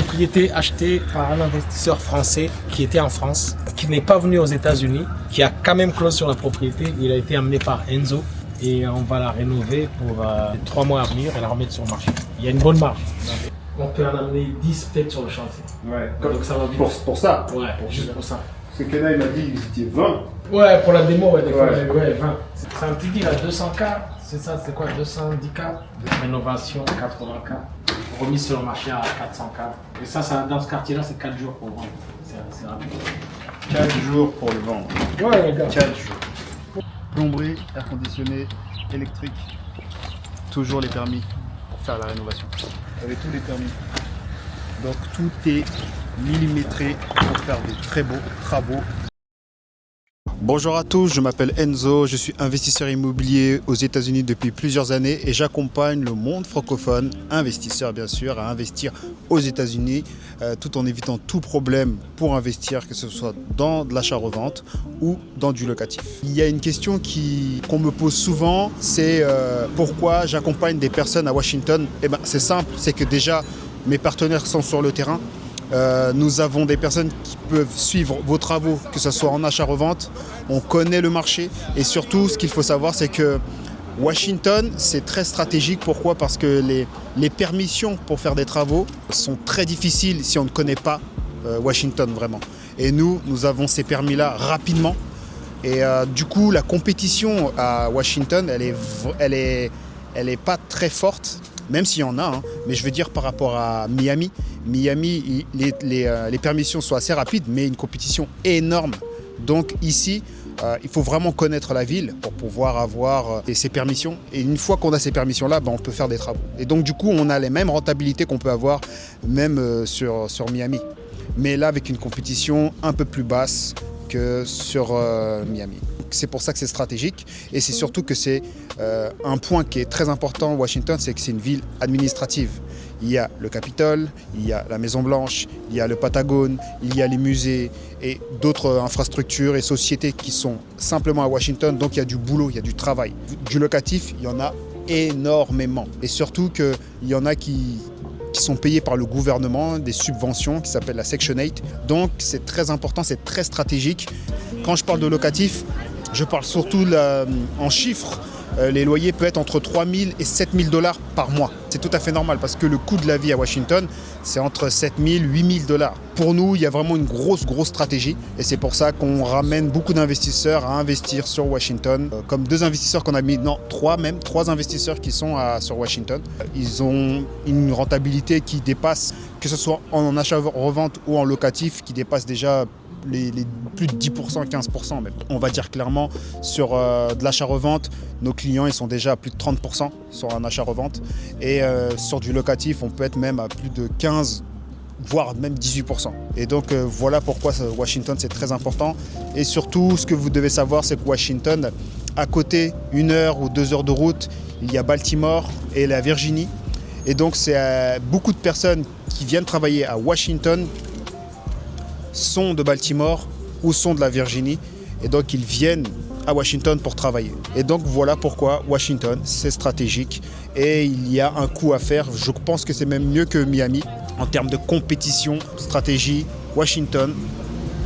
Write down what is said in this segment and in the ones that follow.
propriété achetée par un investisseur français qui était en France, qui n'est pas venu aux États-Unis, qui a quand même close sur la propriété. Il a été amené par Enzo et on va la rénover pour les 3 mois à venir et la remettre sur le marché. Il y a une bonne marge. On peut en amener 10 peut-être sur le chantier. Ouais. Donc ça va vite. Pour ça. Ouais, juste pour ça. Parce que Kena, il m'a dit que vous étiez 20. Ouais, pour la démo, ouais, des fois, Ouais. ouais, 20. C'est un petit deal à 200K, c'est ça, c'est quoi, 210K de rénovation, 80K, remise sur le marché à 400K. Et ça dans ce quartier-là, c'est 4 jours pour vendre. C'est rapide. 4 jours pour le vendre. Ouais, les gars. 4 jours. Plomberie, air conditionné, électrique. Toujours les permis pour faire la rénovation. Vous avez tous les permis. Donc tout est millimétré pour faire des très beaux travaux. Bonjour à tous, je m'appelle Enzo, je suis investisseur immobilier aux États-Unis depuis plusieurs années et j'accompagne le monde francophone, investisseurs bien sûr, à investir aux États-Unis tout en évitant tout problème pour investir, que ce soit dans de l'achat-revente ou dans du locatif. Il y a une question qu'on me pose souvent, c'est pourquoi j'accompagne des personnes à Washington. Eh ben, c'est simple, c'est que déjà mes partenaires sont sur le terrain. Nous avons des personnes qui peuvent suivre vos travaux, que ce soit en achat-revente. On connaît le marché et surtout, ce qu'il faut savoir, c'est que Washington, c'est très stratégique. Pourquoi? Parce que les permissions pour faire des travaux sont très difficiles si on ne connaît pas Washington vraiment. Et nous avons ces permis-là rapidement. Et du coup, la compétition à Washington, elle est pas très forte. Même s'il y en a, hein. Mais je veux dire par rapport à Miami. Miami, les permissions sont assez rapides, mais une compétition énorme. Donc ici, il faut vraiment connaître la ville pour pouvoir avoir ces permissions. Et une fois qu'on a ces permissions-là, on peut faire des travaux. Et donc du coup, on a les mêmes rentabilités qu'on peut avoir même sur Miami. Mais là, avec une compétition un peu plus basse que sur Miami. C'est pour ça que c'est stratégique et c'est surtout que c'est un point qui est très important Washington, c'est que c'est une ville administrative. Il y a le Capitole, il y a la Maison Blanche, il y a le Patagone, il y a les musées et d'autres infrastructures et sociétés qui sont simplement à Washington. Donc il y a du boulot, il y a du travail. Du locatif, il y en a énormément. Et surtout qu'il y en a qui sont payés par le gouvernement, des subventions qui s'appellent la Section 8. Donc c'est très important, c'est très stratégique. Quand je parle de locatif, je parle surtout en chiffres. Les loyers peuvent être entre 3 000 et 7 000 dollars par mois. C'est tout à fait normal parce que le coût de la vie à Washington, c'est entre 7 000 et 8 000 dollars. Pour nous, il y a vraiment une grosse stratégie et c'est pour ça qu'on ramène beaucoup d'investisseurs à investir sur Washington. Comme 2 investisseurs qu'on a mis, non, 3 investisseurs qui sont sur Washington. Ils ont une rentabilité qui dépasse, que ce soit en achat-revente ou en locatif, qui dépasse déjà les plus de 10%, 15% même. On va dire clairement sur de l'achat-revente, nos clients ils sont déjà à plus de 30% sur un achat-revente et sur du locatif on peut être même à plus de 15 voire même 18%. Et donc voilà pourquoi Washington c'est très important. Et surtout ce que vous devez savoir c'est que Washington, à côté 1 heure ou 2 heures de route, il y a Baltimore et la Virginie. Et donc c'est beaucoup de personnes qui viennent travailler à Washington sont de Baltimore ou sont de la Virginie et donc ils viennent à Washington pour travailler. Et donc voilà pourquoi Washington c'est stratégique et il y a un coup à faire. Je pense que c'est même mieux que Miami en termes de compétition, stratégie. Washington,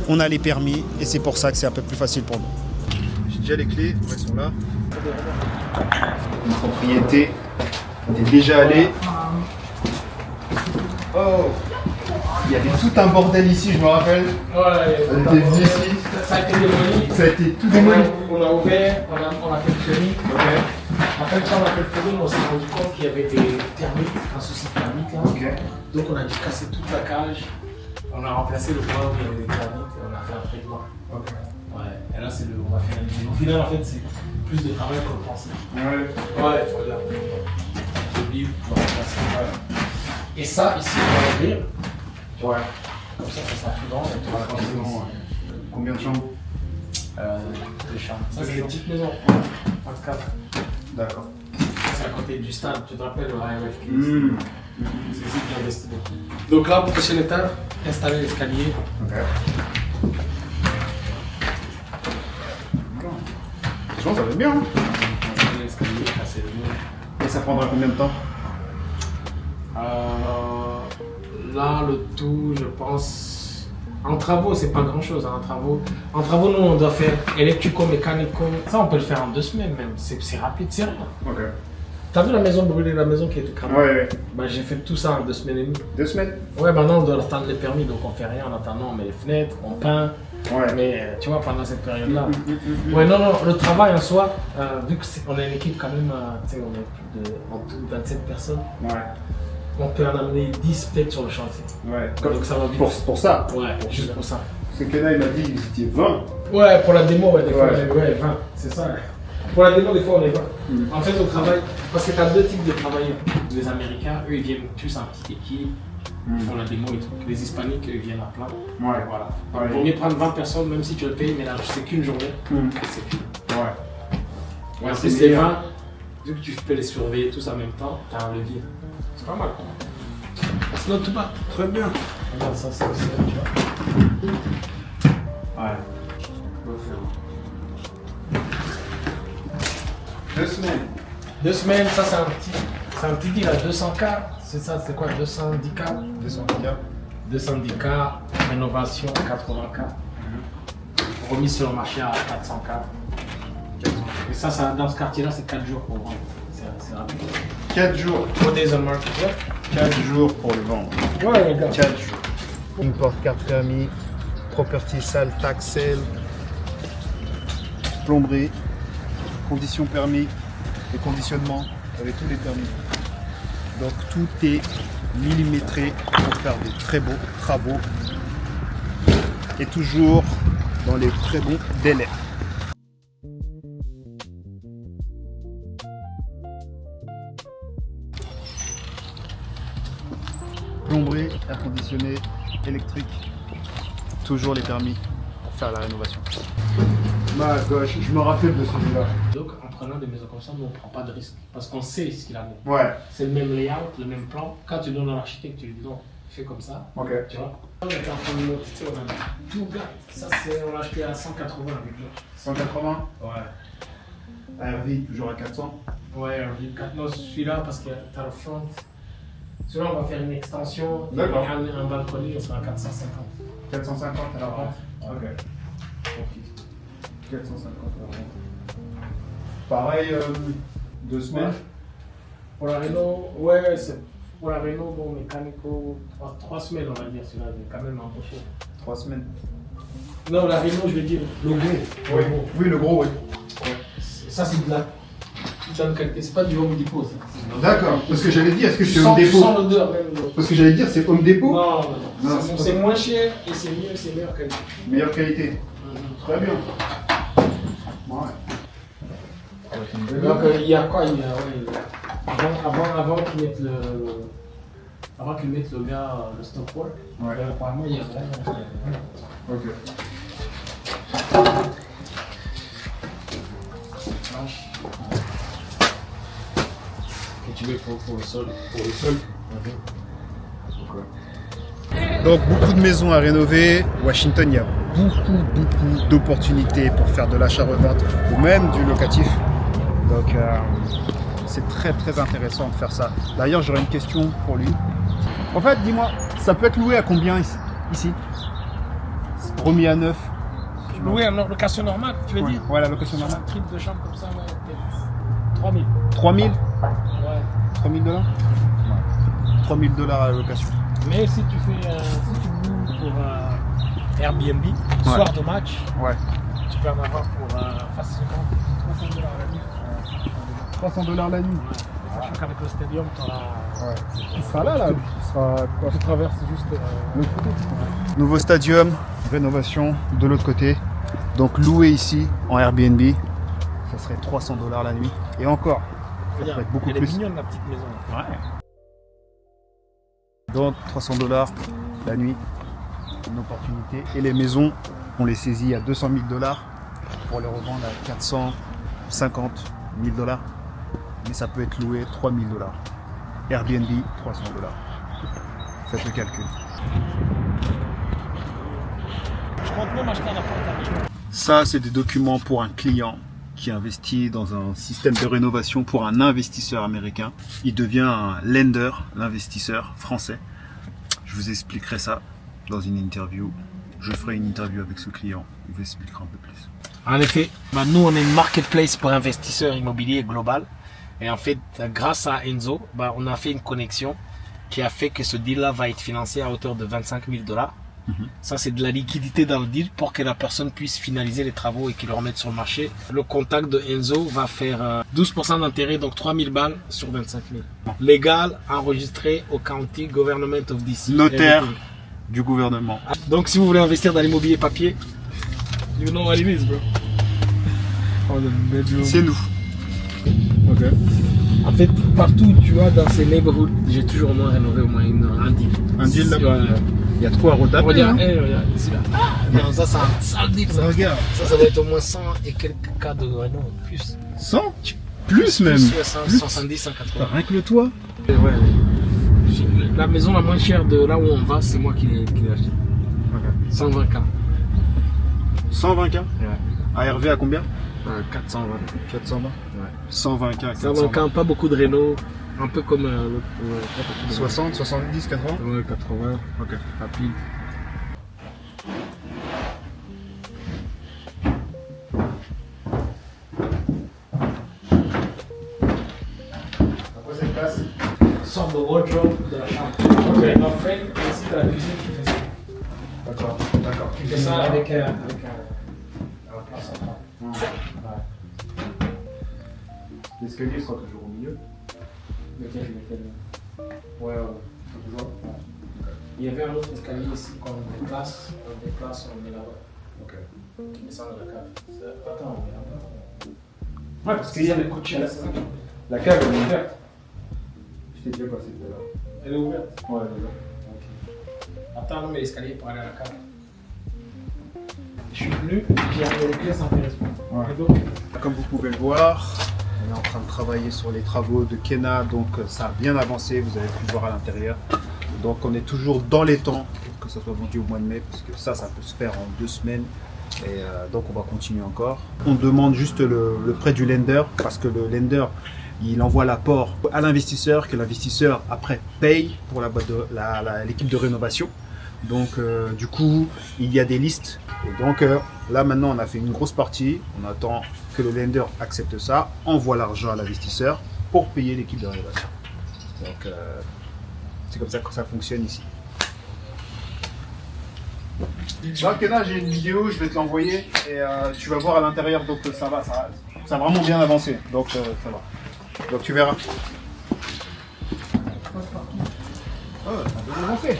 on a les permis et c'est pour ça que c'est un peu plus facile pour nous. J'ai déjà les clés, elles sont là. Une propriété, on est déjà allé. Oh! Il y avait tout un bordel ici, je me rappelle. Ouais, on était venu ici. Ça a été démoli. Ça a été tout démoli. On a ouvert, on a fait le feuilling. Okay. Après, quand on a fait le feuilling, on s'est rendu compte qu'il y avait des termites, un souci de termites là. Okay. Donc on a dû casser toute la cage. On a remplacé le point où il y avait des termites et on a fait un traitement. Okay. Ouais. Et là, on va finaliser. Au final, en fait, c'est plus de travail qu'on pensait. Ouais, voilà. J'ai oublié pour remplacer. Ouais. Et ça, ici, on va l'ouvrir. Ouais. Comme ça sera plus grand. Combien de chambres? 2 chambres. Ça, c'est des petites maisons. 24. D'accord. C'est à côté du stade. Tu te rappelles le IRF qui est c'est ici que j'ai investi beaucoup. Donc là, prochaine étape, installer l'escalier. Ok. Franchement, ça va bien. Hein? Installer l'escalier, casser le mur. Et ça prendra combien de temps? Là, le tout, je pense. En travaux, c'est pas grand chose. Hein. En travaux, nous, on doit faire électrico-mécanico. Ça, on peut le faire en 2 semaines même. C'est rapide, c'est rien. Ok. T'as vu la maison brûlée, la maison qui était cramée? Ouais. Bah, j'ai fait tout ça en 2 semaines et demie. 2 semaines? Ouais, maintenant, on doit attendre les permis, donc on fait rien en attendant. On met les fenêtres, on peint. Ouais. Mais tu vois, pendant cette période-là. Ouais, non, le travail en soi, vu qu'on est une équipe quand même, tu sais, on est plus de en tout 27 personnes. Ouais. On peut en amener 10 peut-être sur le chantier. Ouais. Donc ça va vite. Pour ça? Ouais, juste pour ça. Parce que Kena, il m'a dit que vous étiez 20. Ouais, pour la démo, ouais, des fois, Ouais. on est 20, c'est ça. Pour la démo, des fois, on est 20. En fait, au travail, parce que tu as 2 types de travailleurs. Les Américains, eux, ils viennent plus en petite équipe, ils font la démo et tout. Les Hispaniques, eux, ils viennent à plein. Ouais. Voilà. Ouais. Il vaut mieux prendre 20 personnes, même si tu le payes, mais là, c'est qu'une journée, c'est fini. Ouais. Ouais, en plus, les 20, vu que tu peux les surveiller tous en même temps, tu as un levier. C'est pas mal. C'est notre tout bas. Très bien. Regarde ça, c'est aussi, tu vois. Ouais. 2 semaines. 2 semaines, ça c'est un petit deal à 200K. C'est ça, c'est quoi 210K 210K, rénovation 80K. Remise sur le marché à 400K. Et ça dans ce quartier-là, c'est 4 jours pour vendre. C'est rapide. 4 jours. 4 days on market. 4 jours pour le vendre. Ouais, les gars. 4 jours. Import carte permis, property sale, tax sale, plomberie, conditions permis et conditionnement avec tous les permis. Donc tout est millimétré pour faire des très beaux travaux et toujours dans les très bons délais. Plomberie, air conditionné, électrique, toujours les permis pour faire la rénovation. Ma gauche, je me rappelle de celui-là. Donc en prenant des maisons comme ça, nous on ne prend pas de risque. Parce qu'on sait ce qu'il a mis. Ouais. C'est le même layout, le même plan. Quand tu donnes à l'architecte, tu lui dis non, fais comme ça. Ok. Tu vois. On était en train de monter, tu sais, on a tout gars. Ça, on l'a acheté à 180 avec Georges. 180. Ouais. ARV toujours à 400. Ouais, non, celui-là parce que t'as le front. Celui-là, on va faire une extension. D'accord. Un balconnier, on sera à 450. 450 à la vente. Ok. Profite. 450 à la vente. Pareil, 2 semaines. Ouais. Pour la Renault, ouais, c'est pour la Renault, bon, mécanico, 3 semaines, on va dire, celui-là, il est quand même embauché. 3 semaines. Non, la Renault, je veux dire, le gros. Oui, oui, le gros, oui. Ça, c'est de la qualité, c'est pas du Home Depot, ça. D'accord, parce que j'allais dire, est-ce que Tu c'est Home sens Depot? l'odeur même. Parce que j'allais dire, c'est Home Depot? Non, Non, c'est moins cher et c'est mieux, c'est meilleure qualité. Meilleure qualité. Très bien. Ouais. Donc il y a quoi? Il y a, ouais, avant qu'ils mettent le. Avant qu'ils mettent le gars, le stop work, Ouais. apparemment il y a vraiment. Ok. Planche. Que tu mets pour le sol. Pour le sol. Donc beaucoup de maisons à rénover. Washington, il y a beaucoup d'opportunités pour faire de l'achat-revente ou même du locatif. Donc c'est très intéressant de faire ça. D'ailleurs, j'aurais une question pour lui. En fait, dis-moi, ça peut être loué à combien ici? Remis à neuf? Louer en location normale, tu veux dire? Ouais, la location Sur un normale. trip de chambre comme ça, ouais, peut-être 3000. 3000? Ouais. 3000 $? 3000 $ à la location. Mais si tu fais, si tu loues pour Airbnb, soir de match, Ouais. tu peux en avoir pour facilement 300 $ la nuit. 300 $ la nuit. Sachant qu'avec le stadium, tu auras. Ouais. Il sera là. Il sera quoi? Tu traverses juste. L'autre côté. Nouveau stadium, rénovation de l'autre côté. Donc loué ici en Airbnb, ça serait 300 $ la nuit. Et encore, ça peut être beaucoup Elle est plus. mignonne la petite maison. Ouais. Donc 300 $ la nuit, une opportunité. Et les maisons, on les saisit à 200 000 $ pour les revendre à 450 000 $. Mais ça peut être loué 3 000 $. Airbnb, 300 $. Faites le calcul. Je compte même acheter un appartement. Ça, c'est des documents pour un client qui investit dans un système de rénovation pour un investisseur américain. Il devient un lender, l'investisseur français. Je Je vous expliquerai ça dans une interview. Je ferai une interview avec ce client. Il vous expliquera un peu plus. En effet, nous on est une marketplace pour investisseurs immobiliers global. Et en fait, grâce à Enzo, on a fait une connexion qui a fait que ce deal-là va être financé à hauteur de 25 000 $. Ça, c'est de la liquidité dans le deal pour que la personne puisse finaliser les travaux et qu'ils le remettent sur le marché. Le contact de Enzo va faire 12% d'intérêt, donc 3 000 balles sur 25 000. Légal, enregistré au County Government of DC. Notaire du gouvernement. Donc, si vous voulez investir dans l'immobilier papier, you know what it is, bro. C'est nous. Ok. En fait, partout où tu vas dans ces neighborhoods, j'ai toujours au moins rénové au moins un deal. Un deal là-bas. Ouais. Il y a de quoi retaper. Regarde, regarde, ici là. Non, ça c'est un sale deal. Ça. Regarde. Ça doit être au moins 100 et quelques cas de. Ouais, non, plus. 100 Plus même. Plus, ouais, 170, 180. Rien que le toit. Ouais. La maison la moins chère de là où on va, c'est moi qui l'ai achetée. Okay. 120K. 120K. Ouais. ARV à combien? 420. 420. Ouais. 120K. 120K, pas beaucoup de réno. Un peu comme l'autre. Ouais, 60, 70, 80. Ouais, 80. Ok. Rapide. Après cette place. Sorte de wardrobe de la chambre. Ok. Ma friend, ici, de la cuisine qui fait ça. D'accord. Qui fait ça avec un plat central. Ouais. L'escalier sera toujours au milieu. Lequel Ouais, toujours. Ouais. Il y avait un autre escalier ici qu'on déplace, on met là-bas. Ok. Qui descend de la cave. Attends. Ouais, parce qu'il y a des couches. La cave elle est ouverte. Je t'ai déjà passé tout à l'heure. Elle est ouverte. Ouais, elle est ouverte. Ok. Attends, mais l'escalier pour aller à la cave. Je suis venu, j'ai amené les clés sans téléphone. Ouais. Comme vous pouvez le voir, on est en train de travailler sur les travaux de Kena, donc ça a bien avancé, vous avez pu le voir à l'intérieur. Donc on est toujours dans les temps pour que ça soit vendu au mois de mai, parce que ça peut se faire en 2 semaines. Et donc on va continuer encore. On demande juste le prêt du lender, parce que le lender, il envoie l'apport à l'investisseur, que l'investisseur après paye pour l'équipe de rénovation. Donc du coup, il y a des listes. Et donc là maintenant, on a fait une grosse partie. On attend que le lender accepte ça, envoie l'argent à l'investisseur pour payer l'équipe de rénovation. Donc c'est comme ça que ça fonctionne ici. Là, Kena, j'ai une vidéo, je vais te l'envoyer et tu vas voir à l'intérieur. Donc ça a vraiment bien avancé. Donc ça va. Donc tu verras. Oh, ça a bien avancé.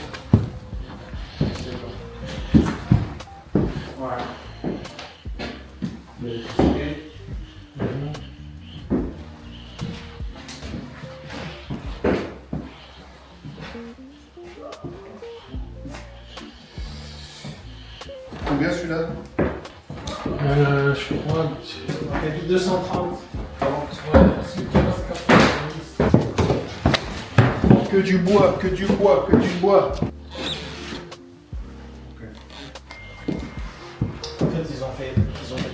Combien celui-là? Je crois qu'il y a 230. Que du bois, que du bois, que du bois. En fait, ils ont fait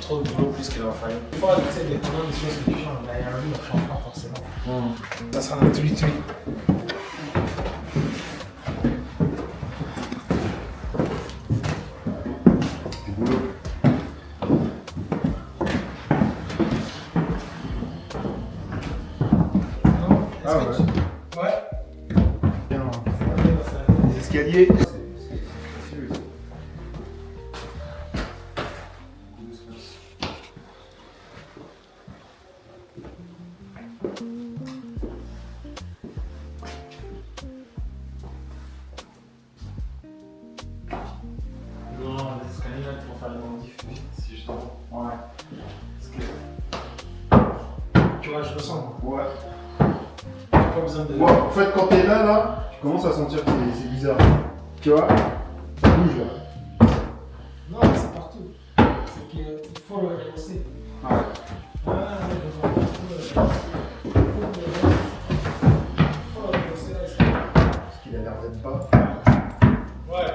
trop de boulot plus qu'il en fallait. Une fois, tu sais, des commandes, des choses qui changent. Derrière lui, on ne change pas forcément. Ça sera un tweet. Du boulot. Ah ouais. Ouais. Bien. Les escaliers. Non, les escaliers là pour faire le modif, c'est justement. Ouais. Tu vois, je le sens. Ouais. J'ai pas besoin de. Ouais, en fait, quand t'es là, tu commences à sentir que c'est bizarre. Tu vois? Ça bouge là. Non, mais c'est partout. C'est qu'il faut le rehausser. Ouais. Ah, je vois. Il faut le rehausser là. Parce qu'il a l'air d'être pas. Ouais.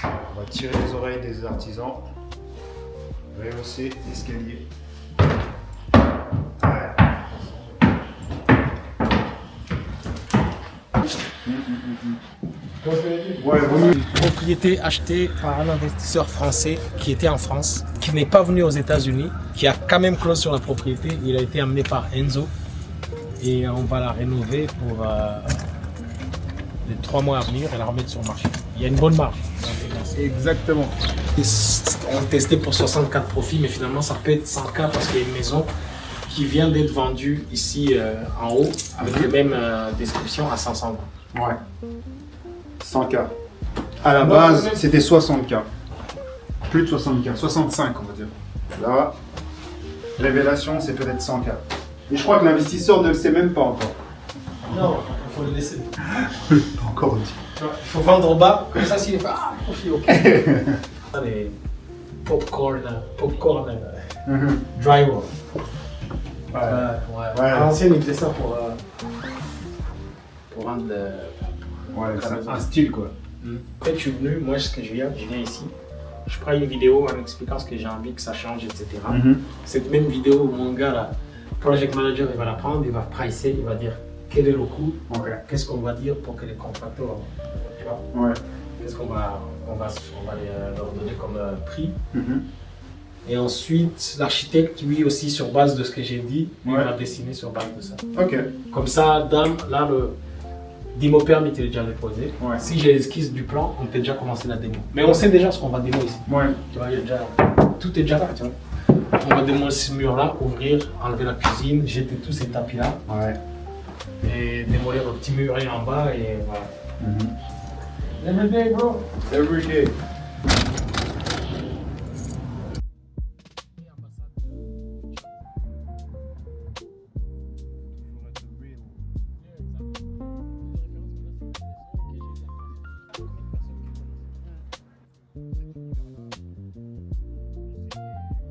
On va tirer les oreilles des artisans. Rehausser l'escalier. Ouais. Propriété achetée par un investisseur français qui était en France, qui n'est pas venu aux États-Unis, qui a quand même close sur la propriété. Il a été amené par Enzo et on va la rénover pour les 3 mois à venir et la remettre sur le marché. Il y a une bonne marge. Exactement. On testait pour 64 profits, mais finalement ça peut être 100K parce qu'il y a une maison qui vient d'être vendue ici en haut avec les mêmes descriptions à 520. Ouais. 100K. À la base, c'était 60K. Plus de 60K. 65, on va dire. Là, révélation, c'est peut-être 100K. Et je crois que l'investisseur ne le sait même pas encore. Non, il faut le laisser. Pas encore dit. Il faut vendre au bas, comme ça s'il est pas, profit, ok. Les popcorn drywall. Ouais. À l'ancienne, il faisait ça pour rendre Ouais, c'est un style quoi. En fait, je suis venu, moi, ce que je viens ici. Je prends une vidéo en expliquant ce que j'ai envie que ça change, etc. Cette même vidéo, mon gars, là, project manager, il va la prendre, il va pricer, il va dire quel est le coût, qu'est-ce qu'on va dire pour que les contracteurs, tu vois, qu'est-ce qu'on va leur donner comme prix. Et ensuite, l'architecte, lui aussi, sur base de ce que j'ai dit, il va dessiner sur base de ça. Comme ça, là, le démo permis est déjà déposé. Si j'ai l'esquisse du plan, on peut déjà commencer la démo. Mais on sait déjà ce qu'on va démo ici. Tu vois, tout est déjà là. Tu vois. On va démolir ce mur-là, ouvrir, enlever la cuisine, jeter tous ces tapis-là. Et démolir le petit muret en bas et voilà. Every day, bro. Every day.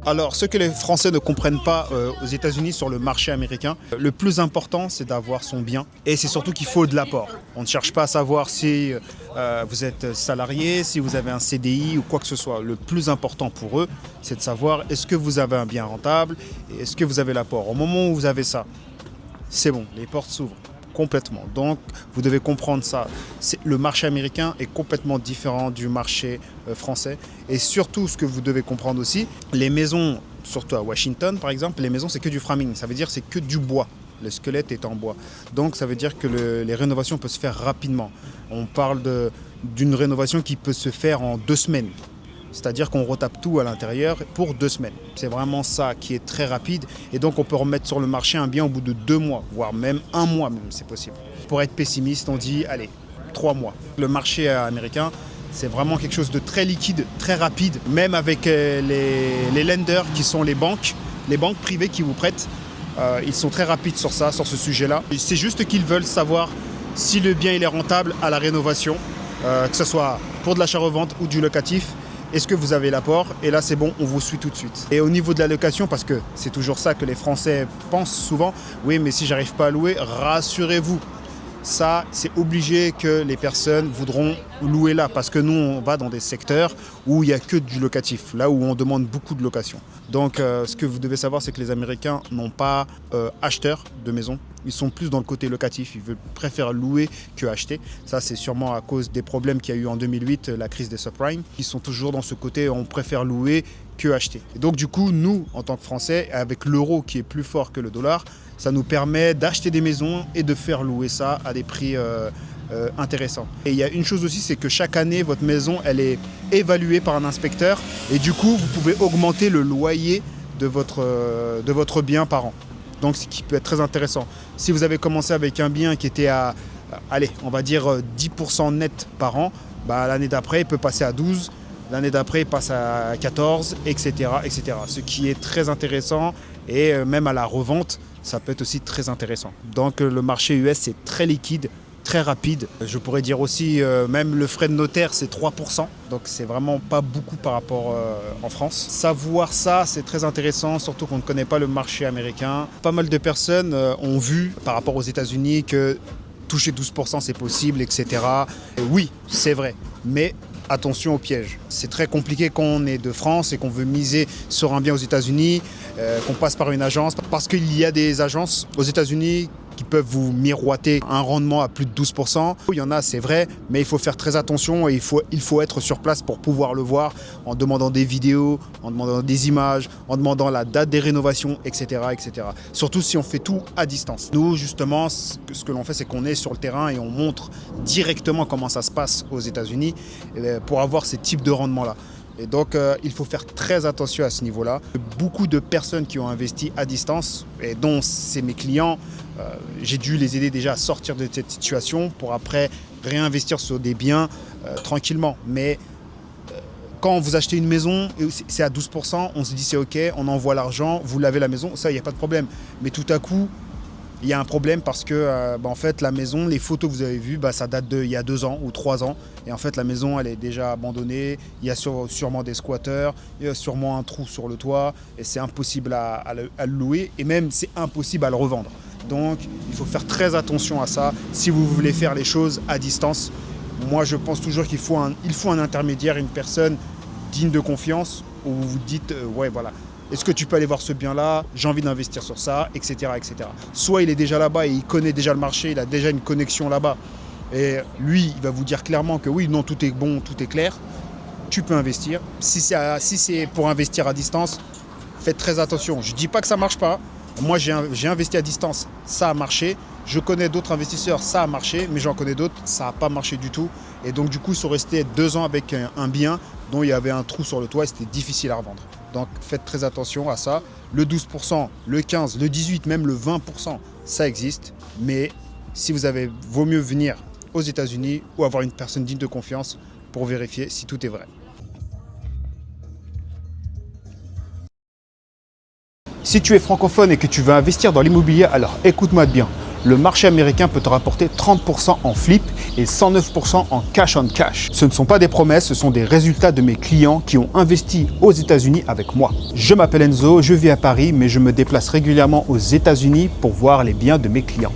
Alors, ce que les Français ne comprennent pas aux États-Unis sur le marché américain, le plus important, c'est d'avoir son bien. Et c'est surtout qu'il faut de l'apport. On ne cherche pas à savoir si vous êtes salarié, si vous avez un CDI ou quoi que ce soit. Le plus important pour eux, c'est de savoir est-ce que vous avez un bien rentable et est-ce que vous avez l'apport. Au moment où vous avez ça, c'est bon, les portes s'ouvrent. Complètement. Donc, vous devez comprendre ça. Le marché américain est complètement différent du marché français. Et surtout, ce que vous devez comprendre aussi, les maisons, surtout à Washington par exemple, les maisons, c'est que du framing. Ça veut dire c'est que du bois. Le squelette est en bois. Donc, ça veut dire que les rénovations peuvent se faire rapidement. On parle d'une rénovation qui peut se faire en 2 semaines. C'est-à-dire qu'on retape tout à l'intérieur pour 2 semaines. C'est vraiment ça qui est très rapide. Et donc, on peut remettre sur le marché un bien au bout de 2 mois, voire même 1 mois, même, c'est possible. Pour être pessimiste, on dit, allez, 3 mois. Le marché américain, c'est vraiment quelque chose de très liquide, très rapide. Même avec les lenders qui sont les banques privées qui vous prêtent, ils sont très rapides sur ça, sur ce sujet-là. C'est juste qu'ils veulent savoir si le bien il est rentable à la rénovation, que ce soit pour de l'achat-revente ou du locatif. Est-ce que vous avez l'apport? Et là, c'est bon, on vous suit tout de suite. Et au niveau de la location, parce que c'est toujours ça que les Français pensent souvent, oui, mais si j'arrive pas à louer, rassurez-vous. Ça, c'est obligé que les personnes voudront louer là, parce que nous, on va dans des secteurs où il n'y a que du locatif, là où on demande beaucoup de location. Donc, ce que vous devez savoir, c'est que les Américains n'ont pas acheteurs de maisons. Ils sont plus dans le côté locatif, ils préfèrent louer que acheter. Ça, c'est sûrement à cause des problèmes qu'il y a eu en 2008, la crise des subprimes. Ils sont toujours dans ce côté, on préfère louer que acheter. Et donc, du coup, nous, en tant que Français, avec l'euro qui est plus fort que le dollar, ça nous permet d'acheter des maisons et de faire louer ça à des prix intéressants. Et il y a une chose aussi, c'est que chaque année, votre maison, elle est évaluée par un inspecteur et du coup, vous pouvez augmenter le loyer de votre bien par an. Donc, ce qui peut être très intéressant. Si vous avez commencé avec un bien qui était à, allez, on va dire 10% net par an, bah, l'année d'après, il peut passer à 12, l'année d'après, il passe à 14, etc., etc. Ce qui est très intéressant et même à la revente, ça peut être aussi très intéressant. Donc, le marché US, c'est très liquide, très rapide. Je pourrais dire aussi, même le frais de notaire, c'est 3%. Donc, c'est vraiment pas beaucoup par rapport en France. Savoir ça, c'est très intéressant, surtout qu'on ne connaît pas le marché américain. Pas mal de personnes ont vu, par rapport aux États-Unis, que toucher 12%, c'est possible, etc. Et oui, c'est vrai, mais attention au piège. C'est très compliqué quand on est de France et qu'on veut miser sur un bien aux États-Unis, qu'on passe par une agence, parce qu'il y a des agences aux États-Unis qui peuvent vous miroiter un rendement à plus de 12%. Il y en a, c'est vrai, mais il faut faire très attention et il faut être sur place pour pouvoir le voir en demandant des vidéos, en demandant des images, en demandant la date des rénovations, etc., etc. Surtout si on fait tout à distance. Nous, justement, ce que l'on fait, c'est qu'on est sur le terrain et on montre directement comment ça se passe aux États-Unis pour avoir ces types de rendements-là. Et donc, il faut faire très attention à ce niveau-là. Beaucoup de personnes qui ont investi à distance, et dont c'est mes clients, j'ai dû les aider déjà à sortir de cette situation pour après réinvestir sur des biens tranquillement. Mais quand vous achetez une maison, c'est à 12%, on se dit c'est OK, on envoie l'argent, vous lavez la maison, ça, il n'y a pas de problème. Mais tout à coup, il y a un problème parce que en fait, la maison, les photos que vous avez vues, ça date d'il y a 2 ans ou 3 ans. Et en fait, la maison, elle est déjà abandonnée. Il y a sûrement des squatteurs, il y a sûrement un trou sur le toit. Et c'est impossible à le louer. Et même, c'est impossible à le revendre. Donc, il faut faire très attention à ça. Si vous voulez faire les choses à distance, moi, je pense toujours qu'il faut un intermédiaire, une personne digne de confiance où vous vous dites, ouais, voilà. Est-ce que tu peux aller voir ce bien-là? J'ai envie d'investir sur ça, etc., etc. Soit il est déjà là-bas et il connaît déjà le marché, il a déjà une connexion là-bas. Et lui, il va vous dire clairement que oui, non, tout est bon, tout est clair. Tu peux investir. Si c'est pour investir à distance, faites très attention. Je ne dis pas que ça ne marche pas. Moi, j'ai investi à distance, ça a marché. Je connais d'autres investisseurs, ça a marché, mais j'en connais d'autres, ça n'a pas marché du tout. Et donc, du coup, ils sont restés 2 ans avec un bien dont il y avait un trou sur le toit et c'était difficile à revendre. Donc, faites très attention à ça. Le 12%, le 15%, le 18%, même le 20%, ça existe. Mais si vous avez, vaut mieux venir aux États-Unis ou avoir une personne digne de confiance pour vérifier si tout est vrai. Si tu es francophone et que tu veux investir dans l'immobilier, alors écoute-moi bien. Le marché américain peut te rapporter 30% en flip et 109% en cash on cash. Ce ne sont pas des promesses, ce sont des résultats de mes clients qui ont investi aux États-Unis avec moi. Je m'appelle Enzo, je vis à Paris, mais je me déplace régulièrement aux États-Unis pour voir les biens de mes clients.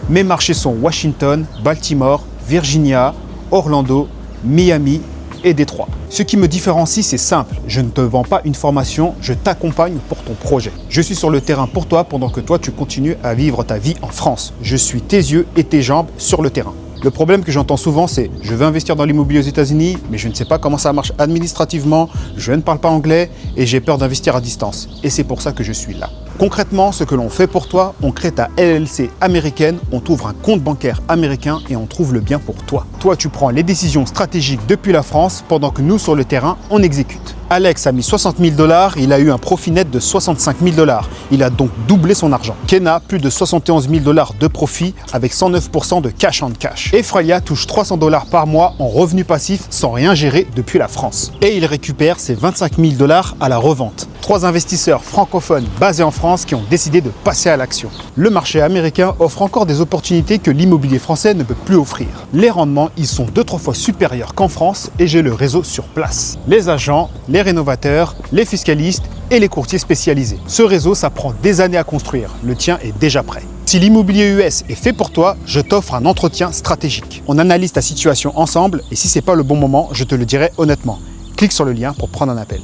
Mes marchés sont Washington, Baltimore, Virginia, Orlando, Miami et Détroit. Ce qui me différencie, c'est simple. Je ne te vends pas une formation, je t'accompagne pour ton projet. Je suis sur le terrain pour toi pendant que toi, tu continues à vivre ta vie en France. Je suis tes yeux et tes jambes sur le terrain. Le problème que j'entends souvent, c'est « je veux investir dans l'immobilier aux États-Unis, mais je ne sais pas comment ça marche administrativement, je ne parle pas anglais et j'ai peur d'investir à distance. » Et c'est pour ça que je suis là. Concrètement, ce que l'on fait pour toi, on crée ta LLC américaine, on t'ouvre un compte bancaire américain et on trouve le bien pour toi. Toi, tu prends les décisions stratégiques depuis la France pendant que nous, sur le terrain, on exécute. Alex a mis 60 000 $, il a eu un profit net de 65 000 $. Il a donc doublé son argent. Kena, plus de 71 000 $ de profit avec 109% de cash on cash. Et Freya touche 300 $ par mois en revenu passif sans rien gérer depuis la France. Et il récupère ses 25 000 $ à la revente. 3 investisseurs francophones basés en France qui ont décidé de passer à l'action. Le marché américain offre encore des opportunités que l'immobilier français ne peut plus offrir. Les rendements, ils sont 2-3 fois supérieurs qu'en France et j'ai le réseau sur place. Les agents, les rénovateurs, les fiscalistes et les courtiers spécialisés. Ce réseau, ça prend des années à construire. Le tien est déjà prêt. Si l'immobilier US est fait pour toi, je t'offre un entretien stratégique. On analyse ta situation ensemble et si c'est pas le bon moment, je te le dirai honnêtement. Clique sur le lien pour prendre un appel.